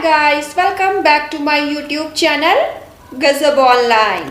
guys, welcome back to my YouTube channel Gazab Online.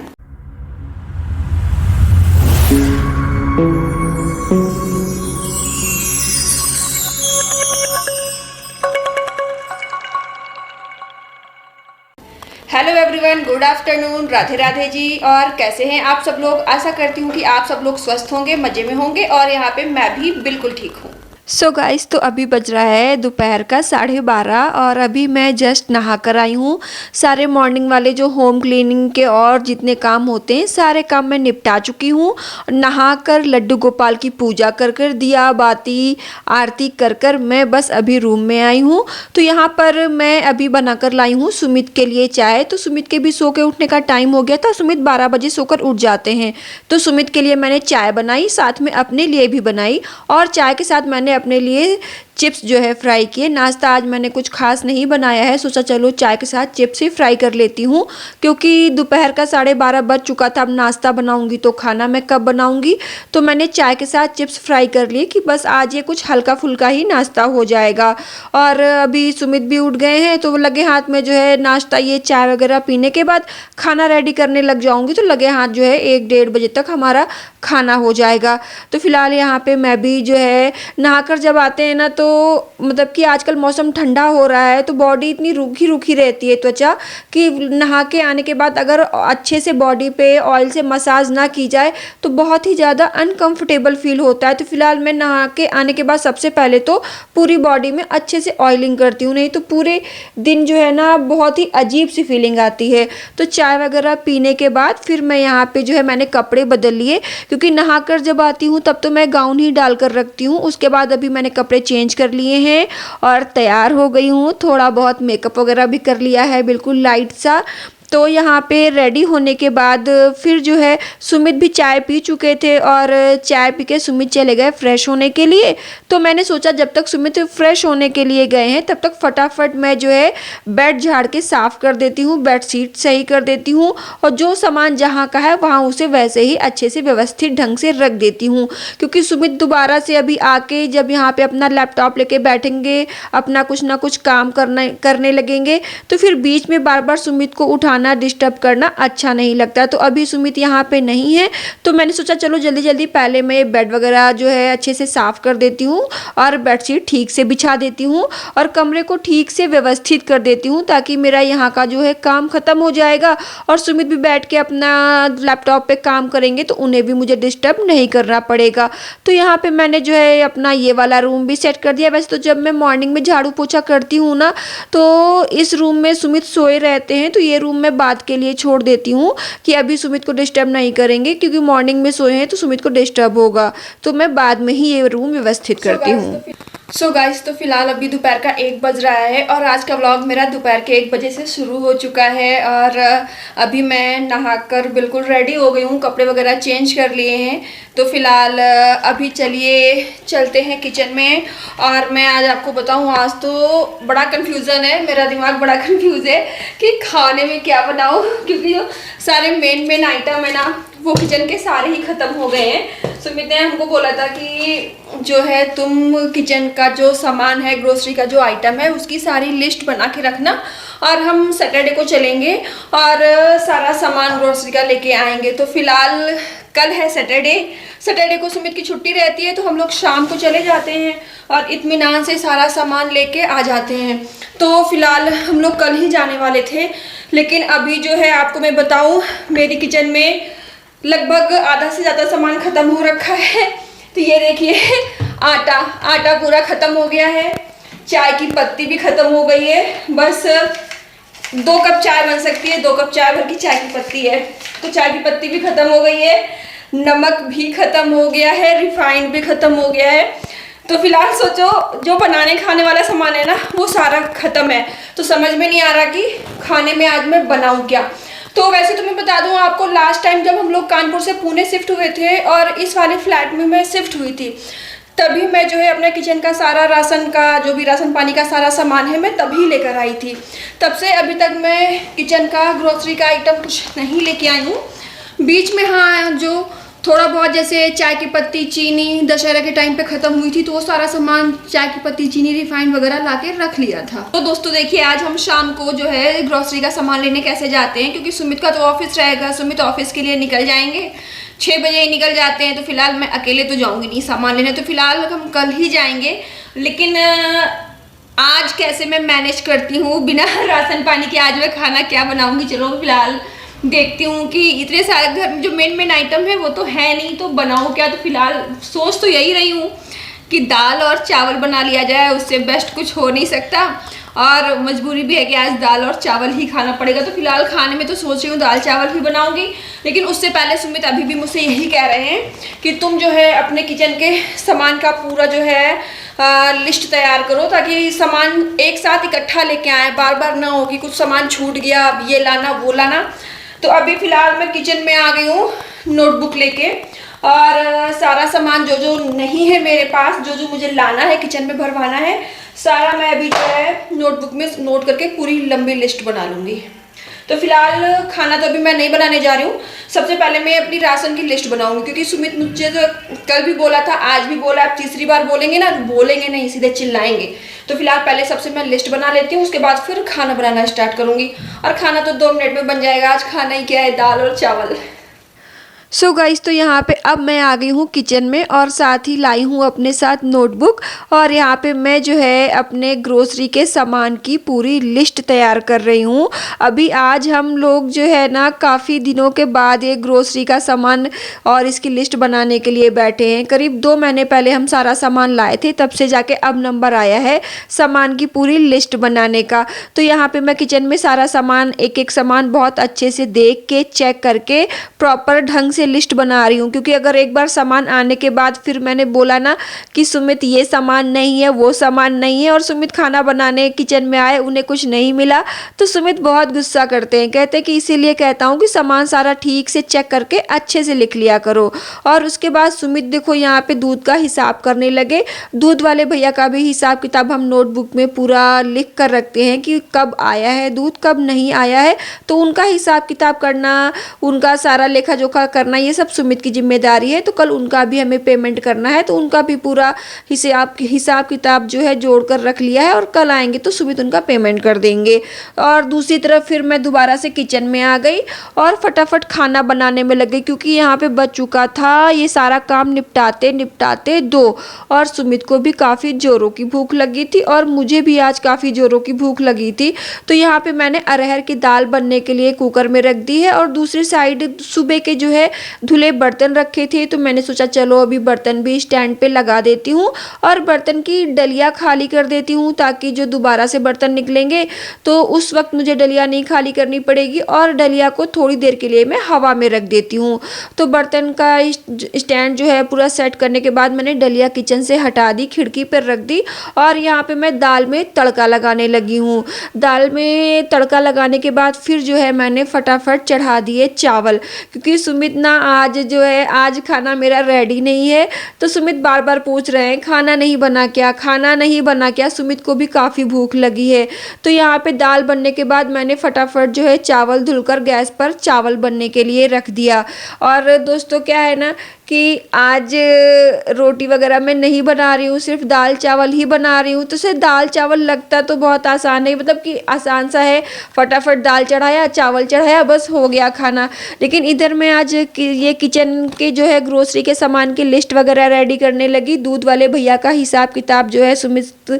Hello everyone, good afternoon, Radhe Radhe ji. और कैसे हैं आप सब लोग। आशा करती हूँ कि आप सब लोग स्वस्थ होंगे, मज़े में होंगे और यहाँ पे मैं भी बिल्कुल ठीक हूँ। सो गाइस, तो अभी बज रहा है दोपहर का 12:30 और अभी मैं जस्ट नहा कर आई हूँ। सारे मॉर्निंग वाले जो होम क्लीनिंग के और जितने काम होते हैं सारे काम मैं निपटा चुकी हूँ। नहा कर लड्डू गोपाल की पूजा कर कर दिया बाती आरती कर कर मैं बस अभी रूम में आई हूँ। तो यहाँ पर मैं अभी बनाकर लाई हूँ सुमित के लिए चाय। तो सुमित के भी सो के उठने का टाइम हो गया था। सुमित 12 बजे सोकर उठ जाते हैं। तो सुमित के लिए मैंने चाय बनाई, साथ में अपने लिए भी बनाई और चाय के साथ मैंने अपने लिए चिप्स जो है फ्राई किए। नाश्ता आज मैंने कुछ खास नहीं बनाया है, सोचा चलो चाय के साथ चिप्स ही फ्राई कर लेती हूँ क्योंकि दोपहर का 12:30 बज चुका था। अब नाश्ता बनाऊंगी तो खाना मैं कब बनाऊंगी। तो मैंने चाय के साथ चिप्स फ्राई कर लिए कि बस आज ये कुछ हल्का फुल्का ही नाश्ता हो जाएगा। और अभी सुमित भी उठ गए हैं तो वो लगे हाथ में जो है नाश्ता ये चाय वगैरह पीने के बाद खाना रेडी करने लग जाऊँगी। तो लगे हाथ जो है 1-1:30 बजे तक हमारा खाना हो जाएगा। तो फिलहाल यहाँ पे मैं भी जो है नहाकर जब आते हैं ना तो मतलब कि आजकल मौसम ठंडा हो रहा है तो बॉडी इतनी रूखी रूखी रहती है त्वचा कि नहा के आने के बाद अगर अच्छे से बॉडी पे ऑयल से मसाज ना की जाए तो बहुत ही ज़्यादा अनकंफर्टेबल फील होता है। तो फिलहाल मैं नहा के आने के बाद सबसे पहले तो पूरी बॉडी में अच्छे से ऑयलिंग करती हूँ, नहीं तो पूरे दिन जो है ना बहुत ही अजीब सी फीलिंग आती है। तो चाय वगैरह पीने के बाद फिर मैं यहाँ पे जो है मैंने कपड़े बदल लिए क्योंकि नहाकर जब आती हूँ तब तो मैं गाउन ही डाल कर रखती हूँ। उसके बाद अभी मैंने कपड़े चेंज कर लिए हैं और तैयार हो गई हूँ। थोड़ा बहुत मेकअप वगैरह भी कर लिया है, बिल्कुल लाइट सा। तो यहाँ पे रेडी होने के बाद फिर जो है सुमित भी चाय पी चुके थे और चाय पी के सुमित चले गए फ्रेश होने के लिए। तो मैंने सोचा जब तक सुमित फ्रेश होने के लिए गए हैं तब तक फटाफट मैं जो है बेड झाड़ के साफ़ कर देती हूँ, बेडशीट सही कर देती हूँ और जो सामान जहाँ का है वहाँ उसे वैसे ही अच्छे से व्यवस्थित ढंग से रख देती हूँ क्योंकि सुमित दोबारा से अभी आके जब यहाँ पे अपना लैपटॉप लेके बैठेंगे, अपना कुछ ना कुछ काम करने लगेंगे तो फिर बीच में बार बार सुमित को उठाना डिस्टर्ब करना अच्छा नहीं लगता। तो अभी सुमित यहाँ पे नहीं है तो मैंने सोचा चलो जल्दी जल्दी पहले मैं बेड वगैरह जो है अच्छे से साफ कर देती हूँ और बेडशीट ठीक से बिछा देती हूँ और कमरे को ठीक से व्यवस्थित कर देती हूँ ताकि मेरा यहाँ का जो है काम खत्म हो जाएगा और सुमित भी बैठ के अपना लैपटॉप पे काम करेंगे तो उन्हें भी मुझे डिस्टर्ब नहीं करना पड़ेगा। तो यहाँ पे मैंने जो है अपना ये वाला रूम भी सेट कर दिया। वैसे तो जब मैं मॉर्निंग में झाड़ू पोछा करती हूँ ना तो इस रूम में सुमित सोए रहते हैं तो ये रूम में बात के लिए छोड़ देती हूँ कि अभी सुमित को डिस्टर्ब नहीं करेंगे क्योंकि मॉर्निंग में सोए हैं तो सुमित को डिस्टर्ब होगा। तो मैं बाद में ही ये रूम व्यवस्थित करती हूँ। सो गाइस, तो फिलहाल अभी दोपहर का 1 बज रहा है और आज का व्लॉग मेरा दोपहर के 1 बजे से शुरू हो चुका है और अभी मैं नहाकर बिल्कुल रेडी हो गई हूँ, कपड़े वगैरह चेंज कर लिए हैं। तो फिलहाल अभी चलिए चलते हैं किचन में। और मैं आज आपको बताऊँ, आज तो बड़ा कन्फ्यूज़न है, मेरा दिमाग बड़ा कन्फ्यूज़ है कि खाने में क्या बनाऊँ क्योंकि जो सारे मेन आइटम है ना वो किचन के सारे ही ख़त्म हो गए हैं। सुमित ने हमको बोला था कि जो है तुम किचन का जो सामान है, ग्रोसरी का जो आइटम है उसकी सारी लिस्ट बना के रखना और हम सैटरडे को चलेंगे और सारा सामान ग्रोसरी का लेके आएंगे। तो फिलहाल कल है सैटरडे को सुमित की छुट्टी रहती है तो हम लोग शाम को चले जाते हैं और इत्मीनान से सारा सामान लेके आ जाते हैं। तो फिलहाल हम लोग कल ही जाने वाले थे लेकिन अभी जो है आपको मैं बताऊँ मेरी किचन में लगभग आधा से ज़्यादा सामान ख़त्म हो रखा है। तो ये देखिए आटा पूरा ख़त्म हो गया है, चाय की पत्ती भी ख़त्म हो गई है, बस 2 कप चाय बन सकती है, 2 कप चाय भर की चाय की पत्ती है। तो चाय की पत्ती भी ख़त्म हो गई है, नमक भी ख़त्म हो गया है, रिफाइंड भी ख़त्म हो गया है। तो फिलहाल सोचो जो बनाने खाने वाला सामान है ना वो सारा ख़त्म है। तो समझ में नहीं आ रहा कि खाने में आज मैं बनाऊँ क्या। तो वैसे तो मैं बता दूं आपको, लास्ट टाइम जब हम लोग कानपुर से पुणे शिफ्ट हुए थे और इस वाले फ्लैट में मैं शिफ्ट हुई थी तभी मैं जो है अपने किचन का सारा राशन का जो भी राशन पानी का सारा सामान है मैं तभी लेकर आई थी। तब से अभी तक मैं किचन का ग्रोसरी का आइटम कुछ नहीं लेके आई हूँ। बीच में हाँ जो थोड़ा बहुत जैसे चाय की पत्ती, चीनी दशहरा के टाइम पे ख़त्म हुई थी तो वो सारा सामान चाय की पत्ती, चीनी, रिफाइंड वगैरह लाके रख लिया था। तो दोस्तों देखिए आज हम शाम को जो है ग्रोसरी का सामान लेने कैसे जाते हैं, क्योंकि सुमित का तो ऑफिस रहेगा, सुमित ऑफिस के लिए निकल जाएंगे, 6 बजे ही निकल जाते हैं। तो फिलहाल मैं अकेले तो जाऊँगी नहीं सामान लेने, तो फिलहाल हम कल ही जाएंगे। लेकिन आज कैसे मैं मैनेज करती हूँ बिना राशन पानी के, आज मैं खाना क्या बनाऊँगी। चलो फिलहाल देखती हूँ कि इतने सारे घर में जो मेन आइटम है वो तो है नहीं, तो बनाऊँ क्या। तो फिलहाल सोच तो यही रही हूँ कि दाल और चावल बना लिया जाए, उससे बेस्ट कुछ हो नहीं सकता। और मजबूरी भी है कि आज दाल और चावल ही खाना पड़ेगा। तो फिलहाल खाने में तो सोच रही हूँ दाल चावल ही बनाऊंगी। लेकिन उससे पहले सुमित अभी भी मुझसे यही कह रहे हैं कि तुम जो है अपने किचन के सामान का पूरा जो है लिस्ट तैयार करो, ताकि सामान एक साथ इकट्ठा लेके आए, बार बार ना हो कि कुछ सामान छूट गया, अब ये लाना वो लाना। तो अभी फिलहाल मैं किचन में आ गई हूँ नोटबुक लेके, और सारा सामान जो जो नहीं है मेरे पास, जो जो मुझे लाना है किचन में भरवाना है, सारा मैं अभी जो है नोटबुक में नोट करके पूरी लंबी लिस्ट बना लूँगी। तो फिलहाल खाना तो अभी मैं नहीं बनाने जा रही हूँ, सबसे पहले मैं अपनी राशन की लिस्ट बनाऊंगी। क्योंकि सुमित मुझे तो कल भी बोला था, आज भी बोला, अब तीसरी बार बोलेंगे ना, बोलेंगे नहीं सीधे चिल्लाएंगे। तो फिलहाल पहले सबसे मैं लिस्ट बना लेती हूँ, उसके बाद फिर खाना बनाना स्टार्ट करूँगी। और खाना तो 2 मिनट में बन जाएगा। आज खाना ही क्या है, दाल और चावल। सो गाइस तो यहाँ पे अब मैं आ गई हूँ किचन में, और साथ ही लाई हूँ अपने साथ नोटबुक, और यहाँ पे मैं जो है अपने ग्रोसरी के सामान की पूरी लिस्ट तैयार कर रही हूँ। अभी आज हम लोग जो है ना काफ़ी दिनों के बाद ये ग्रोसरी का सामान और इसकी लिस्ट बनाने के लिए बैठे हैं। करीब 2 महीने पहले हम सारा सामान लाए थे, तब से जाके अब नंबर आया है सामान की पूरी लिस्ट बनाने का। तो यहाँ पे मैं किचन में सारा सामान, एक एक सामान बहुत अच्छे से देख के चेक करके प्रॉपर ढंग से लिस्ट बना रही हूँ। क्योंकि अगर एक बार सामान आने के बाद फिर मैंने बोला ना कि सुमित ये सामान नहीं है, वो सामान नहीं है, और सुमित खाना बनाने किचन में आए, उन्हें कुछ नहीं मिला, तो सुमित बहुत गुस्सा करते हैं। कहते हैं कि इसीलिए कहता हूँ कि सामान सारा ठीक से चेक करके अच्छे से लिख लिया करो। और उसके बाद सुमित देखो यहाँ पे दूध का हिसाब करने लगे। दूध वाले भैया का भी हिसाब किताब हम नोटबुक में पूरा लिख कर रखते हैं कि कब आया है दूध, कब नहीं आया है। तो उनका हिसाब किताब करना, उनका सारा लेखा जोखा करना, ये सब सुमित की जिम्मेदारी है। तो कल उनका भी हमें पेमेंट करना है, तो उनका भी पूरा हिसाब किताब जो है जोड़ कर रख लिया है, और कल आएंगे तो सुमित उनका पेमेंट कर देंगे। और दूसरी तरफ फिर मैं दोबारा से किचन में आ गई और फटाफट खाना बनाने में लग गई। क्योंकि यहाँ पे बच चुका था ये सारा काम निपटाते निपटाते 2, और सुमित को भी काफ़ी जोरों की भूख लगी थी, और मुझे भी आज काफ़ी जोरों की भूख लगी थी। तो यहाँ पे मैंने अरहर की दाल बनने के लिए कुकर में रख दी है, और दूसरी साइड सुबह के जो है धुले बर्तन रखे थे, तो मैंने सोचा चलो अभी बर्तन भी स्टैंड पे लगा देती हूँ, और बर्तन की डलिया खाली कर देती हूँ, ताकि जो दोबारा से बर्तन निकलेंगे तो उस वक्त मुझे डलिया नहीं खाली करनी पड़ेगी। और डलिया को थोड़ी देर के लिए मैं हवा में रख देती हूँ। तो बर्तन का स्टैंड जो है पूरा सेट करने के बाद मैंने डलिया किचन से हटा दी, खिड़की पर रख दी, और यहाँ पे मैं दाल में तड़का लगाने लगी हूँ। दाल में तड़का लगाने के बाद फिर जो है मैंने फटाफट चढ़ा दिए चावल। क्योंकि सुमित ना आज जो है, आज खाना मेरा रेडी नहीं है, तो सुमित बार बार पूछ रहे हैं खाना नहीं बना क्या, खाना नहीं बना क्या। सुमित को भी काफ़ी भूख लगी है। तो यहाँ पे दाल बनने के बाद मैंने फटाफट जो है चावल धुलकर गैस पर चावल बनने के लिए रख दिया। और दोस्तों क्या है ना कि आज रोटी वगैरह मैं नहीं बना रही हूँ, सिर्फ दाल चावल ही बना रही हूँ। तो सिर्फ दाल चावल लगता तो बहुत आसान है, मतलब कि आसान सा है, फटाफट दाल चढ़ाया, चावल चढ़ाया, बस हो गया खाना। लेकिन इधर मैं आज ये किचन के जो है ग्रोसरी के सामान की लिस्ट वगैरह रेडी करने लगी। दूध वाले भैया का हिसाब किताब जो है सुमित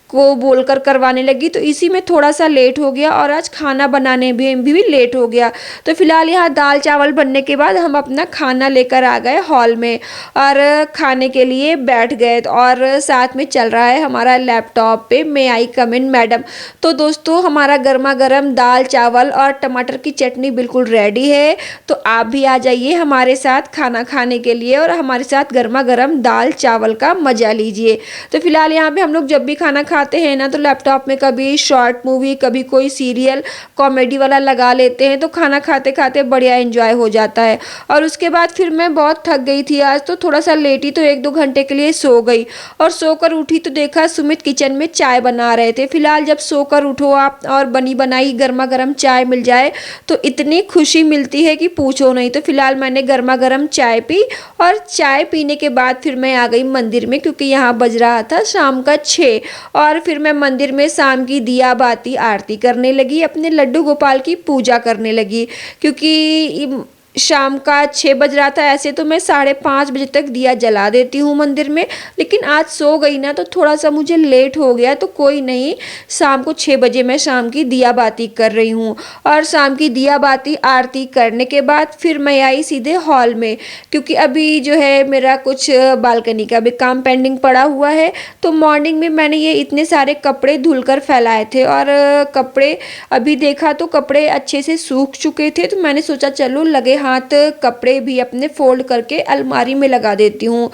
को बोलकर करवाने लगी, तो इसी में थोड़ा सा लेट हो गया, और आज खाना बनाने भी लेट हो गया। तो फिलहाल यहाँ दाल चावल बनने के बाद हम अपना खाना लेकर आ गए हॉल में, और खाने के लिए बैठ गए। और साथ में चल रहा है हमारा लैपटॉप पे मे आई कम इन मैडम। तो दोस्तों हमारा गर्मा गर्म दाल चावल और टमाटर की चटनी बिल्कुल रेडी है। तो आप भी आ जाइए हमारे साथ खाना खाने के लिए, और हमारे साथ गर्मा गर्म दाल चावल का मज़ा लीजिए। तो फिलहाल यहाँ पे हम लोग जब भी खाना खाते आते हैं ना तो लैपटॉप में कभी शॉर्ट मूवी, कभी कोई सीरियल कॉमेडी वाला लगा लेते हैं, तो खाना खाते खाते बढ़िया एंजॉय हो जाता है। और उसके बाद फिर मैं बहुत थक गई थी आज, तो थोड़ा सा लेट ही, तो 1-2 घंटे के लिए सो गई। और सोकर उठी तो देखा सुमित किचन में चाय बना रहे थे। फिलहाल जब सोकर उठो आप और बनी बनाई गर्मा गर्म चाय मिल जाए तो इतनी खुशी मिलती है कि पूछो नहीं। तो फिलहाल मैंने गर्मा गर्म चाय पी, और चाय पीने के बाद फिर मैं आ गई मंदिर में, क्योंकि यहाँ बज रहा था शाम का 6। और फिर मैं मंदिर में शाम की दिया बाती आरती करने लगी, अपने लड्डू गोपाल की पूजा करने लगी, क्योंकि शाम का 6 बज रहा था। ऐसे तो मैं 5:30 बजे तक दिया जला देती हूँ मंदिर में, लेकिन आज सो गई ना तो थोड़ा सा मुझे लेट हो गया। तो कोई नहीं, शाम को 6 बजे मैं शाम की दिया बाती कर रही हूँ। और शाम की दिया बाती आरती करने के बाद फिर मैं आई सीधे हॉल में, क्योंकि अभी जो है मेरा कुछ बालकनी का भी काम पेंडिंग पड़ा हुआ है। तो मॉर्निंग में मैंने ये इतने सारे कपड़े धुलकर फैलाए थे, और कपड़े अभी देखा तो कपड़े अच्छे से सूख चुके थे। तो मैंने सोचा चलो लगे हाथ कपड़े भी अपने फोल्ड करके अलमारी में लगा देती हूँ।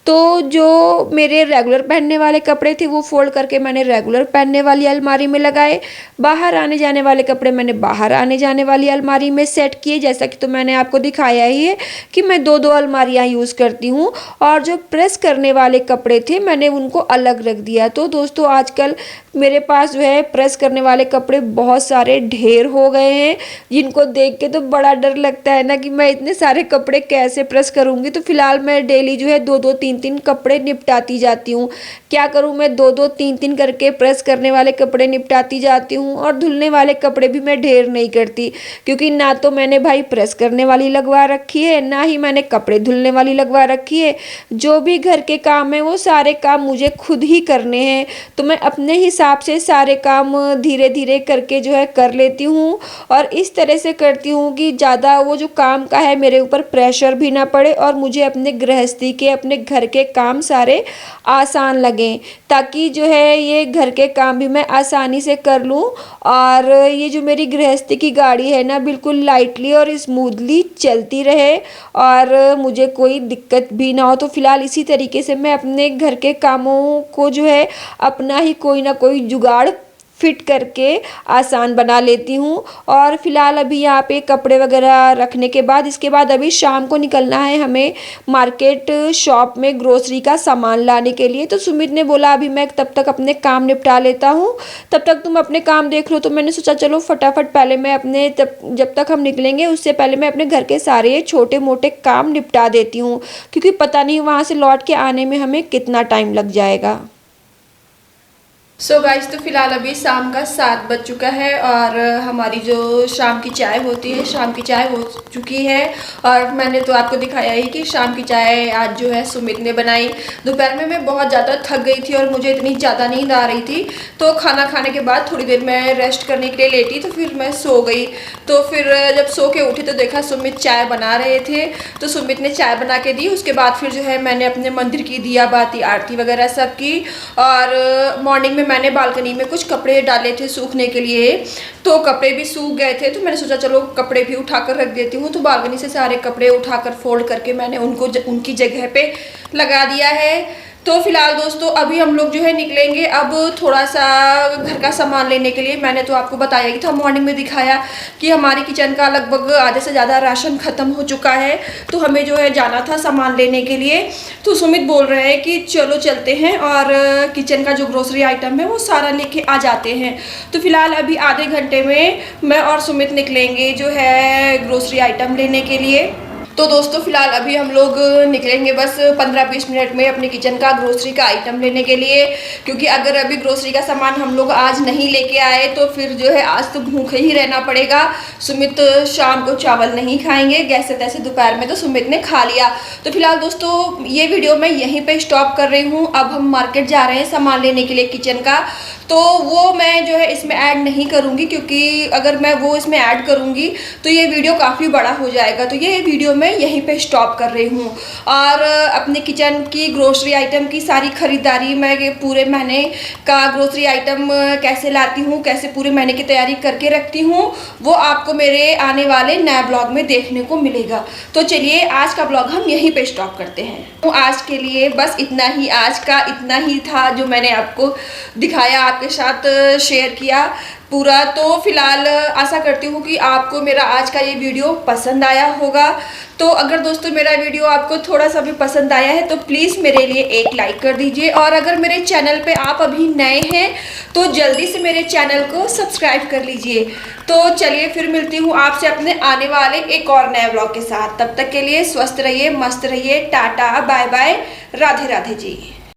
तो जो मेरे रेगुलर पहनने वाले कपड़े थे वो फोल्ड करके मैंने रेगुलर पहनने वाली अलमारी में लगाए। बाहर आने जाने वाले कपड़े मैंने बाहर आने जाने वाली अलमारी में सेट किए, जैसा कि तो मैंने आपको दिखाया ही है कि मैं 2-2 अलमारियाँ यूज़ करती हूँ। और जो प्रेस करने वाले कपड़े थे मैंने उनको अलग रख दिया। तो दोस्तों आजकल मेरे पास जो है प्रेस करने वाले कपड़े बहुत सारे ढेर हो गए हैं, जिनको देख के तो बड़ा डर लगता है ना कि मैं इतने सारे कपड़े कैसे प्रेस करूँगी। तो फिलहाल मैं डेली जो है 2-2 3-3 कपड़े निपटाती जाती हूँ। क्या करूँ, मैं 2-2 3-3 करके प्रेस करने वाले कपड़े निपटाती जाती हूँ, और धुलने वाले कपड़े भी मैं ढेर नहीं करती, क्योंकि ना तो मैंने भाई प्रेस करने वाली लगवा रखी है, ना ही मैंने कपड़े धुलने वाली लगवा रखी है। जो भी घर के काम है वो सारे काम मुझे खुद ही करने हैं। तो मैं अपने हिसाब से सारे काम धीरे धीरे करके जो है कर लेती हूँ, और इस तरह से करती हूँ कि ज़्यादा वो जो काम का है मेरे ऊपर प्रेशर भी ना पड़े, और मुझे अपने गृहस्थी के अपने घर के काम सारे आसान लगें, ताकि जो है ये घर के काम भी मैं आसानी से कर लूँ। और ये जो मेरी गृहस्थी की गाड़ी है ना बिल्कुल लाइटली और स्मूथली चलती रहे, और मुझे कोई दिक्कत भी ना हो। तो फिलहाल इसी तरीके से मैं अपने घर के कामों को जो है अपना ही कोई ना कोई जुगाड़ फिट करके आसान बना लेती हूँ। और फिलहाल अभी यहाँ पे कपड़े वगैरह रखने के बाद इसके बाद अभी शाम को निकलना है हमें मार्केट शॉप में ग्रोसरी का सामान लाने के लिए। तो सुमित ने बोला अभी मैं तब तक अपने काम निपटा लेता हूँ, तब तक तुम अपने काम देख लो। तो मैंने सोचा चलो फटाफट पहले मैं अपने जब तक हम निकलेंगे उससे पहले मैं अपने घर के सारे छोटे मोटे काम निपटा देती हूँ, क्योंकि पता नहीं वहाँ से लौट के आने में हमें कितना टाइम लग जाएगा। सो गाइस, तो फिलहाल अभी शाम का 7 बज चुका है, और हमारी जो शाम की चाय होती है शाम की चाय हो चुकी है। और मैंने तो आपको दिखाया ही कि शाम की चाय आज जो है सुमित ने बनाई। दोपहर में मैं बहुत ज़्यादा थक गई थी और मुझे इतनी ज़्यादा नींद आ रही थी, तो खाना खाने के बाद थोड़ी देर मैं रेस्ट करने के लिए लेटी, तो फिर मैं सो गई। तो फिर जब सो के उठी तो देखा सुमित चाय बना रहे थे, तो सुमित ने चाय बना के दी। उसके बाद फिर जो है मैंने अपने मंदिर की दिया बाती आरती वगैरह सब की। और मॉर्निंग में मैंने बालकनी में कुछ कपड़े डाले थे सूखने के लिए, तो कपड़े भी सूख गए थे। तो मैंने सोचा चलो कपड़े भी उठाकर रख देती हूँ। तो बालकनी से सारे कपड़े उठाकर फोल्ड करके मैंने उनको उनकी जगह पे लगा दिया है। तो फिलहाल दोस्तों अभी हम लोग जो है निकलेंगे अब थोड़ा सा घर का सामान लेने के लिए। मैंने तो आपको बताया ही था, मॉर्निंग में दिखाया कि हमारी किचन का लगभग आधे से ज़्यादा राशन ख़त्म हो चुका है, तो हमें जो है जाना था सामान लेने के लिए। तो सुमित बोल रहे हैं कि चलो चलते हैं और किचन का जो ग्रोसरी आइटम है वो सारा लेके आ जाते हैं। तो फिलहाल अभी आधे घंटे में मैं और सुमित निकलेंगे जो है ग्रोसरी आइटम लेने के लिए। तो दोस्तों फिलहाल अभी हम लोग निकलेंगे बस 15-20 मिनट में अपने किचन का ग्रोसरी का आइटम लेने के लिए, क्योंकि अगर अभी ग्रोसरी का सामान हम लोग आज नहीं लेके आए तो फिर जो है आज तो भूखे ही रहना पड़ेगा। सुमित शाम को चावल नहीं खाएंगे, जैसे तैसे दोपहर में तो सुमित ने खा लिया। तो फिलहाल दोस्तों ये वीडियो मैं यहीं पर स्टॉप कर रही हूँ। अब हम मार्केट जा रहे हैं सामान लेने के लिए किचन का। तो वो मैं जो है इसमें ऐड नहीं करूँगी, क्योंकि अगर मैं वो इसमें ऐड करूँगी तो ये वीडियो काफ़ी बड़ा हो जाएगा। तो ये वीडियो मैं यहीं पे स्टॉप कर रही हूँ। और अपने किचन की ग्रोसरी आइटम की सारी ख़रीदारी, मैं पूरे महीने का ग्रोसरी आइटम कैसे लाती हूँ, कैसे पूरे महीने की तैयारी करके रखती हूँ, वो आपको मेरे आने वाले नए ब्लॉग में देखने को मिलेगा। तो चलिए आज का ब्लॉग हम यहीं पे स्टॉप करते हैं। तो आज के लिए बस इतना ही, आज का इतना ही था जो मैंने आपको दिखाया, आपके साथ शेयर किया पूरा। तो फिलहाल आशा करती हूँ कि आपको मेरा आज का ये वीडियो पसंद आया होगा। तो अगर दोस्तों मेरा वीडियो आपको थोड़ा सा भी पसंद आया है तो प्लीज़ मेरे लिए एक लाइक कर दीजिए। और अगर मेरे चैनल पे आप अभी नए हैं तो जल्दी से मेरे चैनल को सब्सक्राइब कर लीजिए। तो चलिए फिर मिलती हूँ आपसे अपने आने वाले एक और नए ब्लॉग के साथ। तब तक के लिए स्वस्थ रहिए, मस्त रहिए, tata bye bye, Radhe Radhe जी।